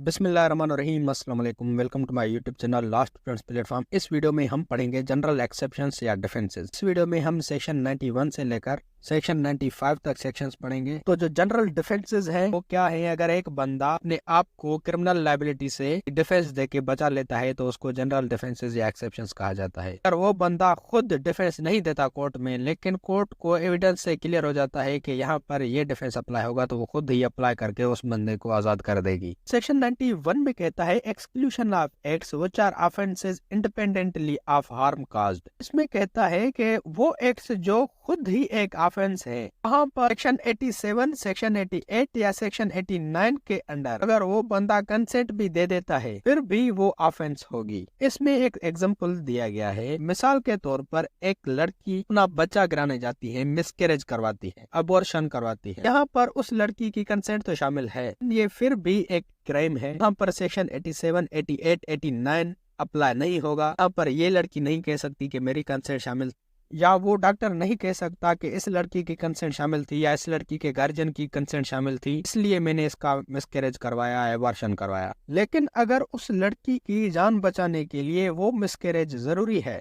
बिस्मिल्लाहिर्रहमानिर्रहीम, अस्सलाम वालेकुम। Welcome to my YouTube channel last friends platform. इस वीडियो में हम पढ़ेंगे जनरल एक्सेप्शंस या डिफेंसेस। इस वीडियो में हम सेक्शन 91 से लेकर सेक्शन 95 तक सेक्शंस पढ़ेंगे। तो जो जनरल डिफेंसेस हैं वो क्या है? अगर एक बंदा अपने आप को क्रिमिनल लायबिलिटी से डिफेंस देके बचा लेता है तो उसको जनरल डिफेंसेस या एक्सेप्शंस कहा जाता है। अगर वो बंदा खुद डिफेंस नहीं देता कोर्ट में, लेकिन कोर्ट को एविडेंस से क्लियर हो जाता है कि यहाँ पर ये डिफेंस अप्लाई होगा, तो वो खुद ही अप्लाई करके उस बंदे को आजाद कर देगी। सेक्शन 91 में कहता है exclusion of acts which are offences independently of harm caused. इसमें कहता है कि वो एक्ट्स जो खुद ही एक ऑफेंस है, वहाँ पर सेक्शन 87, सेक्शन 88 या सेक्शन 89 के अंडर अगर वो बंदा कंसेंट भी दे देता है फिर भी वो ऑफेंस होगी। इसमें एक एग्जांपल दिया गया है। मिसाल के तौर पर एक लड़की अपना बच्चा गिराने जाती है, मिसकैरेज करवाती है, अबॉर्शन करवाती है। यहाँ पर उस लड़की की कंसेंट तो शामिल है, ये फिर भी एक क्राइम है। यहाँ पर सेक्शन 87, 88, 89 अप्लाई नहीं होगा। यहाँ पर ये लड़की नहीं कह सकती कि मेरी कंसेंट शामिल, या वो डॉक्टर नहीं कह सकता कि इस लड़की की कंसेंट शामिल थी या इस लड़की के गार्जियन की कंसेंट शामिल थी, इसलिए मैंने इसका मिसकैरेज करवाया, एबॉर्शन करवाया। लेकिन अगर उस लड़की की जान बचाने के लिए वो मिसकैरेज जरूरी है,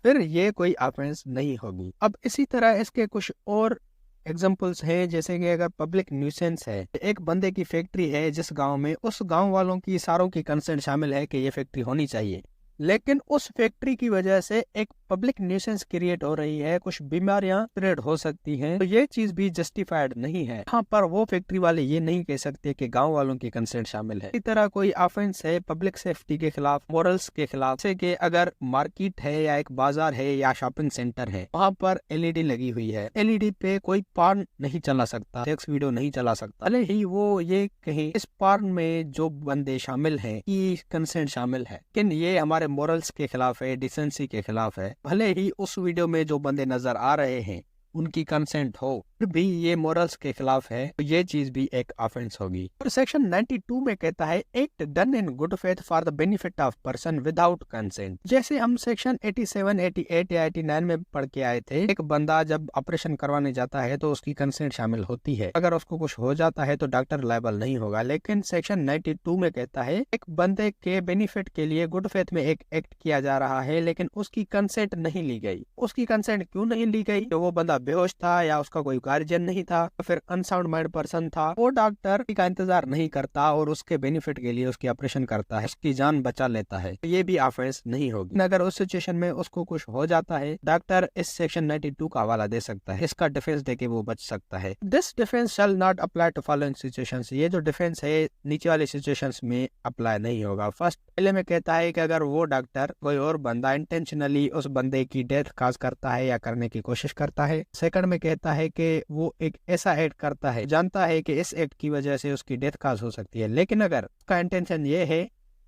फिर ये कोई ऑफेंस नहीं होगी। अब इसी तरह इसके कुछ और एग्जाम्पल्स हैं, जैसे कि अगर पब्लिक न्यूसेंस है, एक बंदे की फैक्ट्री है जिस गांव में, उस गांव वालों की सारों की कंसेंट शामिल है कि ये फैक्ट्री होनी चाहिए, लेकिन उस फैक्ट्री की वजह से एक पब्लिक न्यूसेंस क्रिएट हो रही है, कुछ बीमारियां स्प्रेड हो सकती हैं, तो ये चीज भी जस्टिफाइड नहीं है। यहाँ पर वो फैक्ट्री वाले ये नहीं कह सकते कि गांव वालों की कंसेंट शामिल है। इसी तरह कोई ऑफेंस है पब्लिक सेफ्टी के खिलाफ, मोरल्स के खिलाफ, जैसे कि अगर मार्केट है या एक बाजार है या शॉपिंग सेंटर है, वहाँ पर एलईडी लगी हुई है, एलईडी पे कोई पार्न नहीं चला सकता, सेक्स वीडियो नहीं चला सकता, भले ही वो ये कहे इस पार्न में जो बंदे शामिल हैं की कंसेंट शामिल है, लेकिन ये हमारे मोरल्स के खिलाफ है, डिसेंसी के खिलाफ है। भले ही उस वीडियो में जो बंदे नजर आ रहे हैं उनकी कंसेंट हो, फिर भी ये मोरल्स के खिलाफ है, तो ये चीज भी एक ऑफेंस होगी। और सेक्शन 92 में कहता है act done in good faith for the benefit of person without consent. जैसे हम सेक्शन 87, 88 या 89 में पढ़ के आए थे, एक बंदा जब ऑपरेशन करवाने जाता है तो उसकी कंसेंट शामिल होती है। अगर उसको कुछ हो जाता है तो डॉक्टर लायबल नहीं होगा। लेकिन सेक्शन 92 में कहता है एक बंदे के बेनिफिट के लिए गुड फेथ में एक एक्ट किया जा रहा है, लेकिन उसकी कंसेंट नहीं ली गई। उसकी कंसेंट क्यों नहीं ली गई? तो वो बंदा बेहोश था, या उसका कोई गार्जियन नहीं था, तो फिर अनसाउंड माइंड पर्सन था, वो डॉक्टर का इंतजार नहीं करता और उसके बेनिफिट के लिए उसकी ऑपरेशन करता है, उसकी जान बचा लेता है, तो ये भी ऑफेंस नहीं होगी। अगर उस सिचुएशन में उसको कुछ हो जाता है, डॉक्टर इस सेक्शन 92 का हवाला दे सकता है, इसका डिफेंस देके वो बच सकता है। This defence shall not apply to following situations. ये जो डिफेंस है नीचे वाले सिचुएशंस में अप्लाई नहीं होगा। फर्स्ट पहले में कहता है कि अगर वो डॉक्टर कोई और बंदा इंटेंशनली उस बंदे की डेथ काज करता है या करने की कोशिश करता है। सेकंड में कहता है कि वो एक ऐसा एक्ट करता है, जानता है कि इस एक्ट की वजह से उसकी डेथ काज हो सकती है, लेकिन अगर उसका इंटेंशन ये है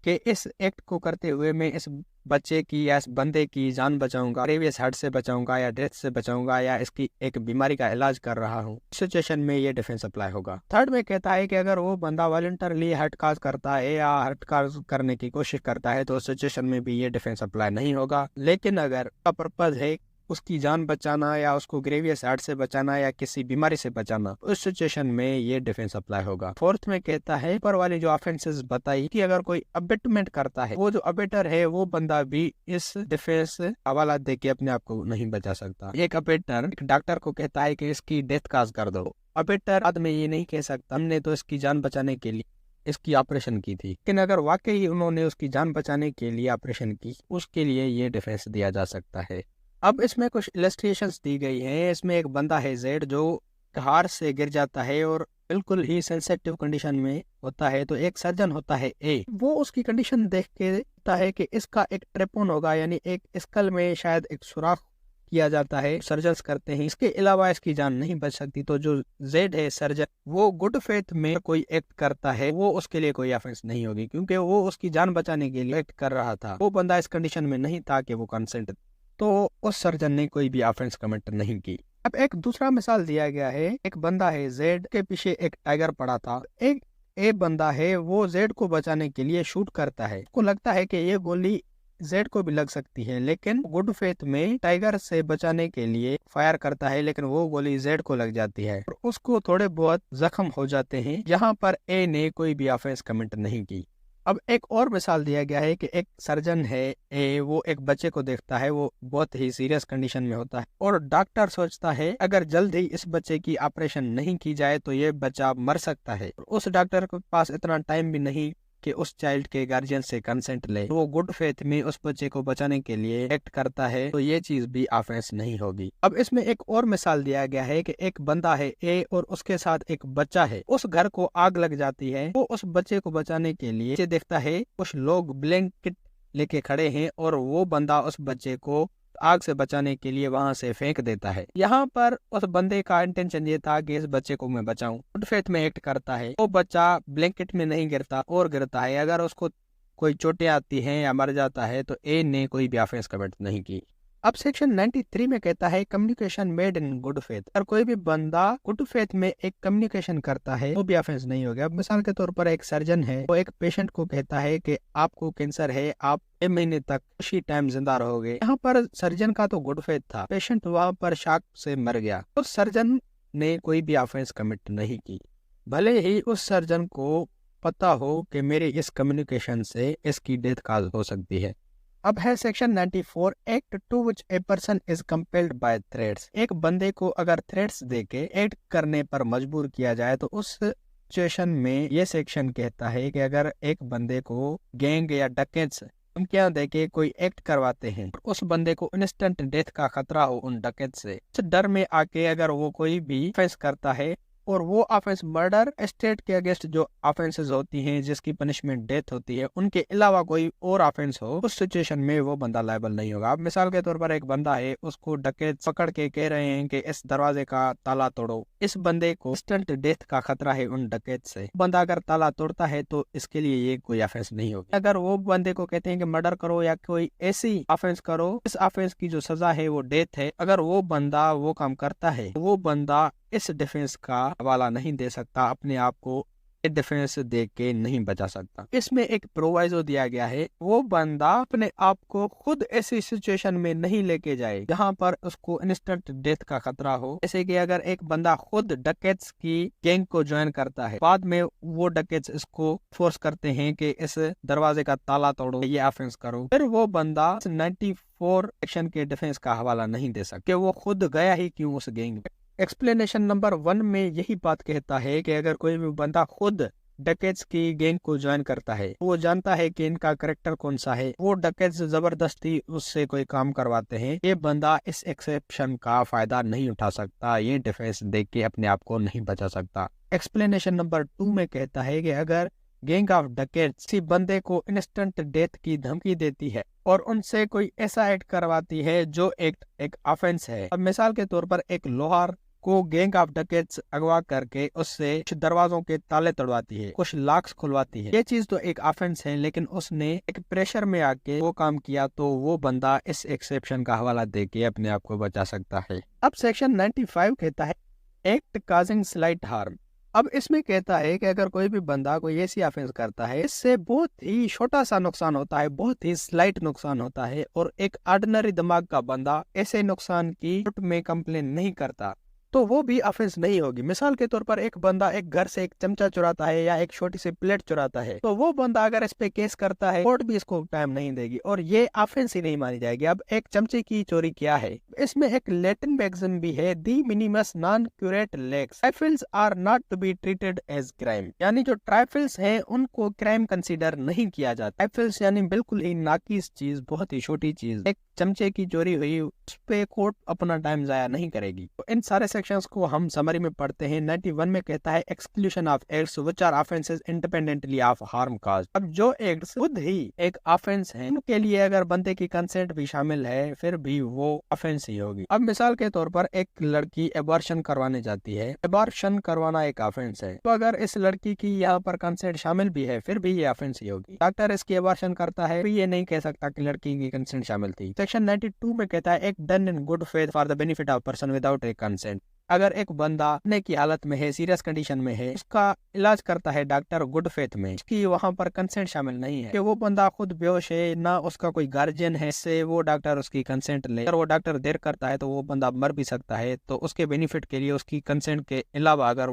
कि इस एक्ट को करते हुए मैं इस बच्चे की या इस बंदे की जान बचाऊंगा, ग्रेवियस हार्ट से बचाऊंगा या डेथ से बचाऊंगा या इसकी एक बीमारी का इलाज कर रहा हूँ, सिचुएशन में ये डिफेंस अप्लाई होगा। थर्ड में कहता है कि अगर वो बंदा वॉलंटरली हार्ट काज करता है या हार्ट काज करने की कोशिश करता है तो उस सिचुएशन में भी ये डिफेंस अप्लाई नहीं होगा। लेकिन अगर उसका पर्पज है उसकी जान बचाना या उसको ग्रेवियस हार्ट से बचाना या किसी बीमारी से बचाना, उस सिचुएशन में ये डिफेंस अप्लाई होगा। फोर्थ में कहता है ऊपर वाली जो ऑफेंसेस बताई कि अगर कोई अबेटमेंट करता है, वो जो अबेटर है वो बंदा भी इस डिफेंस हवाला दे के अपने आप को नहीं बचा सकता। एक अबेटर एक डॉक्टर को कहता है कि इसकी डेथ काज कर दो, अबेटर बाद में ये नहीं कह सकता हमने तो इसकी जान बचाने के लिए इसकी ऑपरेशन की थी, लेकिन अगर वाकई उन्होंने उसकी जान बचाने के लिए ऑपरेशन की, उसके लिए ये डिफेंस दिया जा सकता है। अब इसमें कुछ इलस्ट्रेशंस दी गई हैं। इसमें एक बंदा है जेड जो कार से गिर जाता है और बिल्कुल ही सेंसिटिव कंडीशन में होता है, तो एक सर्जन होता है ए, वो उसकी कंडीशन देख के कहता है कि इसका एक ट्रेपोन होगा, यानी एक स्कल में शायद एक सुराख किया जाता है, सर्जन्स करते हैं, इसके अलावा इसकी जान नहीं बच सकती। तो जो जेड है सर्जन, वो गुड फेथ में कोई एक्ट करता है, वो उसके लिए कोई ऑफेंस नहीं होगी, क्योंकि वो उसकी जान बचाने के लिए एक्ट कर रहा था। वो बंदा इस कंडीशन में नहीं था कि वो कंसेंट, तो उस सर्जन ने कोई भी ऑफेंस कमिट नहीं की। अब एक दूसरा मिसाल दिया गया है। एक बंदा है जेड के पीछे एक टाइगर पड़ा था, एक ए बंदा है वो जेड को बचाने के लिए शूट करता है, उसको लगता है कि ये गोली जेड को भी लग सकती है, लेकिन गुड फेथ में टाइगर से बचाने के लिए फायर करता है, लेकिन वो गोली जेड को लग जाती है और उसको थोड़े बहुत जख्म हो जाते हैं। यहाँ पर ए ने कोई भी ऑफेंस कमिट नहीं की। अब एक और मिसाल दिया गया है कि एक सर्जन है ए, वो एक बच्चे को देखता है, वो बहुत ही सीरियस कंडीशन में होता है और डॉक्टर सोचता है अगर जल्द ही इस बच्चे की ऑपरेशन नहीं की जाए तो ये बच्चा मर सकता है। उस डॉक्टर के पास इतना टाइम भी नहीं कि उस चाइल्ड के गार्जियन से कंसेंट ले, वो गुड फेथ में उस बच्चे को बचाने के लिए एक्ट करता है, तो ये चीज भी ऑफेंस नहीं होगी। अब इसमें एक और मिसाल दिया गया है कि एक बंदा है ए और उसके साथ एक बच्चा है, उस घर को आग लग जाती है, वो उस बच्चे को बचाने के लिए देखता है कुछ लोग ब्लैंकेट लेके खड़े हैं और वो बंदा उस बच्चे को आग से बचाने के लिए वहां से फेंक देता है। यहाँ पर उस बंदे का इंटेंशन ये था कि इस बच्चे को मैं बचाऊं, गुड फेथ में एक्ट करता है। वो बच्चा ब्लैंकेट में नहीं गिरता और गिरता है, अगर उसको कोई चोटें आती हैं या मर जाता है तो ए ने कोई भी ऑफेंस कमिट नहीं की। अब सेक्शन 93 में कहता है communication made in good faith. अगर कोई भी बंदा गुड फेथ में एक कम्युनिकेशन करता है वो भी ऑफेंस नहीं हो गया। मिसाल के तौर पर एक सर्जन है, वो एक पेशेंट को कहता है कि आपको कैंसर है, आप 1 महीने तक उसी टाइम जिंदा रहोगे। यहाँ पर सर्जन का तो गुड फेथ था, पेशेंट वहाँ पर शॉक से मर गया, उस सर्जन ने कोई भी ऑफेंस कमिट नहीं की, भले ही उस सर्जन को पता हो कि मेरे इस कम्युनिकेशन से इसकी डेथ काज हो सकती है। अब है section 94 act to which a person is compelled by threats. एक बंदे को अगर थ्रेट्स देके एक्ट करने पर मजबूर किया जाए तो उस सिचुएशन में ये सेक्शन कहता है कि अगर एक बंदे को गैंग या डकैत्स धमकियां देके कोई एक्ट करवाते हैं, उस बंदे को इंस्टेंट डेथ का खतरा हो उन डकैत से, उस डर में आके अगर वो कोई भी ऑफेंस करता है और वो ऑफेंस मर्डर स्टेट के अगेंस्ट जो ऑफेंसेस होती हैं जिसकी पनिशमेंट डेथ होती है उनके अलावा कोई और ऑफेंस हो, उस सिचुएशन में वो बंदा लायबल नहीं होगा। अब मिसाल के तौर पर एक बंदा है, उसको डकैत पकड़ के कह रहे हैं कि इस दरवाजे का ताला तोड़ो, इस बंदे को इंस्टेंट डेथ का खतरा है उन डकैत से। बंदा अगर ताला तोड़ता है तो इसके लिए ये कोई ऑफेंस नहीं होगी। अगर वो बंदे को कहते हैं कि मर्डर करो या कोई ऐसी ऑफेंस करो, इस ऑफेंस की जो सजा है वो डेथ है, अगर वो बंदा वो काम करता है, वो बंदा इस डिफेंस का हवाला नहीं दे सकता, अपने आप को डिफेंस दे के नहीं बचा सकता। इसमें एक प्रोवाइजो दिया गया है, वो बंदा अपने आप को खुद ऐसी सिचुएशन में नहीं लेके जाए जहां पर उसको इंस्टेंट डेथ का खतरा हो। जैसे कि अगर एक बंदा खुद डकैत्स की गैंग को ज्वाइन करता है, बाद में वो डकैत्स इसको फोर्स करते हैं कि इस दरवाजे का ताला तोड़ो, ये ऑफेंस करो, फिर वो बंदा 94 एक्शन के डिफेंस का हवाला नहीं दे सकता, वो खुद गया ही क्यों उस गैंग में। एक्सप्लेनेशन नंबर 1 में यही बात कहता है कि अगर कोई भी बंदा खुद डकैत्स की गैंग को ज्वाइन करता है, वो जानता है कि इनका करेक्टर कौन सा है, वो डकैत्स जबरदस्ती उससे कोई काम करवाते हैं, ये बंदा इस एक्सेप्शन का फायदा नहीं उठा सकता, ये डिफेंस देख के अपने आप को नहीं बचा सकता। एक्सप्लेनेशन नंबर 2 में कहता है कि अगर गैंग ऑफ डकैट्स किसी बंदे को इंस्टेंट डेथ की धमकी देती है और उनसे कोई ऐसा एक्ट करवाती है जो एक ऑफेंस है। अब मिसाल के तौर पर एक लोहार को गैंग ऑफ डकैट्स अगवा करके उससे कुछ दरवाजों के ताले तोड़वाती है, कुछ लॉक्स खुलवाती है, ये चीज तो एक ऑफेंस है, लेकिन उसने एक प्रेशर में आके वो काम किया तो वो बंदा इस एक्सेप्शन का हवाला देके अपने आप को बचा सकता है। अब सेक्शन 95 कहता है एक्ट काजिंग स्लाइट हार्म। अब इसमें कहता है कि अगर कोई भी बंदा कोई ऐसी ऑफेंस करता है, इससे बहुत ही छोटा सा नुकसान होता है, बहुत ही स्लाइट नुकसान होता है, और एक ऑर्डिनरी दिमाग का बंदा ऐसे नुकसान की में कंप्लेन नहीं करता, तो वो भी ऑफेंस नहीं होगी। मिसाल के तौर पर एक बंदा एक घर से एक चमचा चुराता है या एक छोटी सी प्लेट चुराता है, तो वो बंदा अगर इस पे केस करता है, कोर्ट भी इसको टाइम नहीं देगी और ये ऑफेंस ही नहीं मानी जाएगी। अब एक चमचे की चोरी क्या है, इसमें एक लैटिन मैगज़ीन भी है, दी मिनिमस नॉन क्यूरेट लेक्स trifles are not to be treated as crime, यानी जो ट्राइफल्स हैं उनको क्राइम कंसीडर नहीं किया जाता। ट्राइफल्स यानी बिल्कुल ही नाकिस चीज, बहुत ही छोटी चीज, एक चमचे की चोरी हुई, उस पे कोर्ट अपना टाइम जाया नहीं करेगी। तो इन सारे सेक्शंस को हम समरी में पढ़ते हैं। 91 में कहता है exclusion of acts which are offences independently of harm cause. अब जो एक्ट्स खुद ही एक ऑफेंस है, उनके लिए अगर बंदे की कंसेंट भी शामिल है, फिर भी वो ऑफेंस ही होगी। अब मिसाल के तौर पर एक लड़की एबॉर्शन करवाने जाती है, एबॉर्शन करवाना एक ऑफेंस है, तो अगर इस लड़की की यहाँ पर कंसेंट शामिल भी है, फिर भी ये ऑफेंस ही होगी। डॉक्टर इसकी एबॉर्शन करता है, ये नहीं कह सकता कि लड़की की कंसेंट शामिल थी। सेक्शन 92 में कहता है act done in good faith for the benefit of person without A consent. अगर एक बंदा मरने की हालत में है, सीरियस कंडीशन में है, उसका इलाज करता है डॉक्टर गुड फेथ में, उसकी वहाँ पर कंसेंट शामिल नहीं है कि वो बंदा खुद बेहोश है, ना उसका कोई गार्जियन है, इससे वो डॉक्टर उसकी कंसेंट ले। अगर वो डॉक्टर देर करता है तो वो बंदा मर भी सकता है, तो उसके बेनिफिट के लिए उसकी कंसेंट के अलावा अगर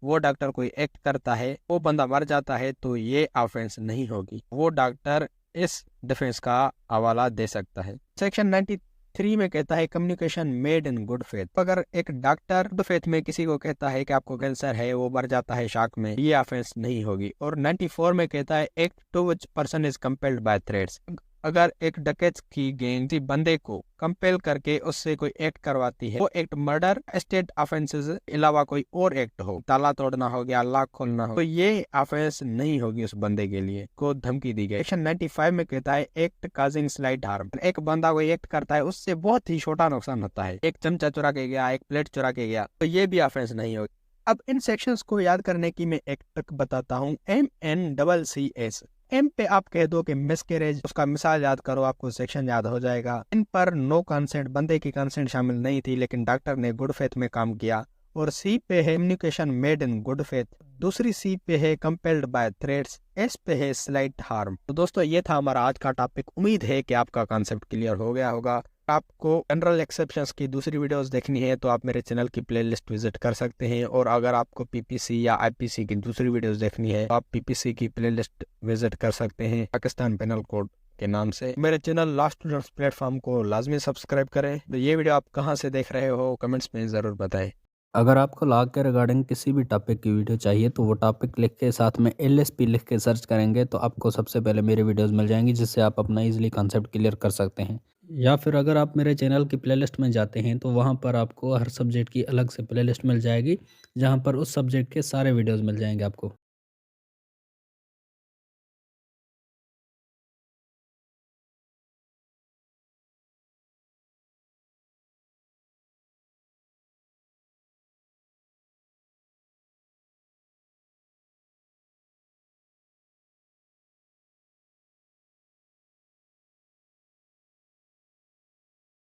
वो डॉक्टर कोई एक्ट करता है, वो बंदा मर जाता है, तो ये ऑफेंस नहीं होगी। वो डॉक्टर इस डिफेंस का हवाला दे सकता है। सेक्शन 93 में कहता है communication made in good faith. अगर एक डॉक्टर गुड फेथ में किसी को कहता है कि आपको कैंसर है, वो मर जाता है शॉक में, ये ऑफेंस नहीं होगी। और 94 में कहता है act to which person is compelled by threats. अगर एक डकैत की गैंग किसी बंदे को कंपेल करके उससे कोई एक्ट करवाती है, वो एक्ट मर्डर, स्टेट ऑफेंसेस अलावा कोई और एक्ट हो, ताला तोड़ना हो गया, लॉक खोलना हो, तो ये ऑफेंस नहीं होगी उस बंदे के लिए को धमकी दी गई। सेक्शन 95 में कहता है एक्ट काजिंग स्लाइट हार्म। एक बंदा कोई एक्ट करता है, उससे बहुत ही छोटा नुकसान होता है, एक चमचा चुरा के गया, एक प्लेट चुरा के गया, तो ये भी ऑफेंस नहीं होगी। अब इन सेक्शंस को याद करने की मैं एक ट्रिक बताता हूँ। MNCCS। एम पे आप कह दो कि मिसकैरेज, उसका मिसाल याद करो, आपको सेक्शन याद हो जाएगा। इन पर नो कंसेंट, बंदे की कंसेंट शामिल नहीं थी, लेकिन डॉक्टर ने गुड फेथ में काम किया। और सी पे है communication made in good faith. दूसरी सी पे है कंपेल्ड बाय थ्रेट्स। एस पे है स्लाइट हार्म। तो दोस्तों ये था हमारा आज का टॉपिक। उम्मीद है कि आपका कॉन्सेप्ट क्लियर हो गया होगा। आपको जनरल एक्सेप्शंस की दूसरी वीडियोस देखनी है तो आप मेरे चैनल की प्लेलिस्ट विजिट कर सकते हैं, और अगर आपको पीपीसी या आईपीसी की दूसरी वीडियोस देखनी है तो आप पीपीसी की प्लेलिस्ट विजिट कर सकते हैं पाकिस्तान पेनल कोड के नाम से। मेरे चैनल लास्ट स्टूडेंट्स प्लेटफॉर्म को लाजमी सब्सक्राइब करें। तो ये वीडियो आप कहाँ से देख रहे हो कमेंट्स में ज़रूर बताएं। अगर आपको लॉ के रिगार्डिंग किसी भी टॉपिक की वीडियो चाहिए तो वो टॉपिक लिख के साथ में LSP लिख के सर्च करेंगे तो आपको सबसे पहले मेरी वीडियोस मिल जाएंगी, जिससे आप अपना इजीली कॉन्सेप्ट क्लियर कर सकते हैं। या फिर अगर आप मेरे चैनल की प्लेलिस्ट में जाते हैं तो वहाँ पर आपको हर सब्जेक्ट की अलग से प्लेलिस्ट मिल जाएगी, जहाँ पर उस सब्जेक्ट के सारे वीडियोज़ मिल जाएंगे आपको।